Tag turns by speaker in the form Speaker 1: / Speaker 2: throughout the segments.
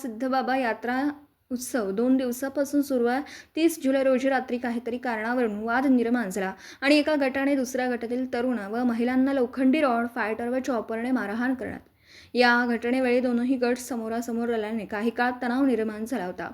Speaker 1: सिद्धबाबा यात्रा उत्सव 2 दिवसापासून सुरू आहे. 30 जुलै रोजी रात्री काहीतरी कारणावरून वाद निर्माण झाला आणि एका गटाने दुसऱ्या गटातील तरुण व महिलांना लोखंडी रॉड, फायटर व चॉपरने मारहाण करण्यात. या घटनेवेळी दोनही गट समोरासमोर आल्याने काही काळ तणाव निर्माण झाला होता.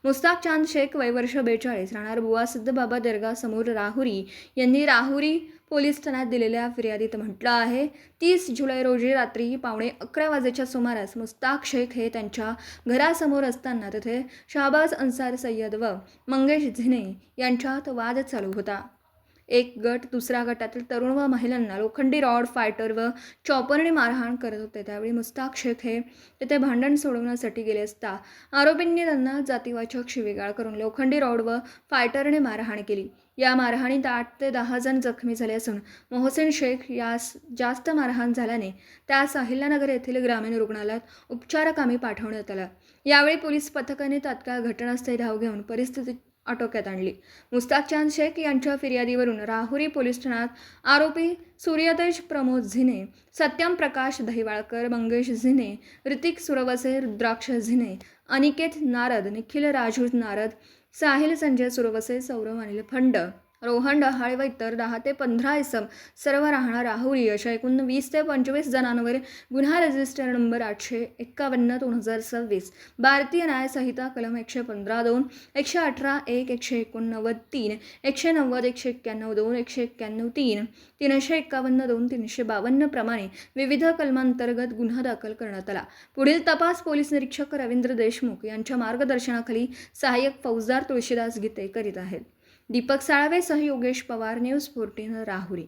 Speaker 1: मुस्ताक चांद शेख वय वर्ष 42 राहणार बुवा सिद्धबाबा दर्गा समोर राहुरी यांनी राहुरी पोलीस ठाण्यात दिलेल्या फिर्यादीत म्हटलं आहे. 30 जुलै रोजी रात्री 11:15 वाजेच्या सुमारास मुस्ताक शेख हे त्यांच्या घरासमोर असताना तेथे शहाबाज अन्सार सय्यद व मंगेश झिने यांच्यात वाद चालू होता. एक गट दुसऱ्या गटातील तरुण व महिलांना लोखंडी रॉड, फायटर व चॉपरने मारहाण करत होते. त्यावेळी मुस्ताक शेख हे तेथे भांडण सोडवण्यासाठी गेले असता आरोपींनी त्यांना जातीवाचक शिवीगाळ करून लोखंडी रॉड व फायटरने मारहाण केली. या मारहाणीत 8 ते 10 जण जखमी झाले असून मोहसिन शेख यास जास्त मारहाण झाल्याने त्यास अहिल्यानगर येथील ग्रामीण रुग्णालयात उपचाराकामी पाठवण्यात आलं. यावेळी पोलीस पथकाने तात्काळ घटनास्थळी धाव घेऊन परिस्थिती आटोक्यात आणली. मुस्ताक चांद शेख यांच्या फिर्यादीवरून राहुरी पोलीस ठाण्यात आरोपी सूर्यतेज प्रमोद झिने, सत्यम प्रकाश दहिवाळकर, मंगेश झिने, ऋतिक सुरवसे, रुद्राक्ष झिने, अनिकेत नारद, निखिल राजू नारद, साहिल संजय सुरवसे, सौरव अनिल फंड, रोहन डहाळे व इतर 10 ते 15 इसम सर्व राहणार राहुरी अशा एकूण 20 ते 25 जणांवर गुन्हा रजिस्टर नंबर 851/2026 भारतीय न्याय संहिता कलम 115(2), 118(1), 189(3), 190, 191(2), 191(3), 351(2), 352 प्रमाणे विविध कलमांतर्गत गुन्हा दाखल करण्यात आला. पुढील तपास पोलीस निरीक्षक रवींद्र देशमुख यांच्या मार्गदर्शनाखाली सहाय्यक फौजदार तुळशीदास गीते करीत आहेत. दीपक साळवे सह योगेश पवार, न्यूज 14 राहुरी.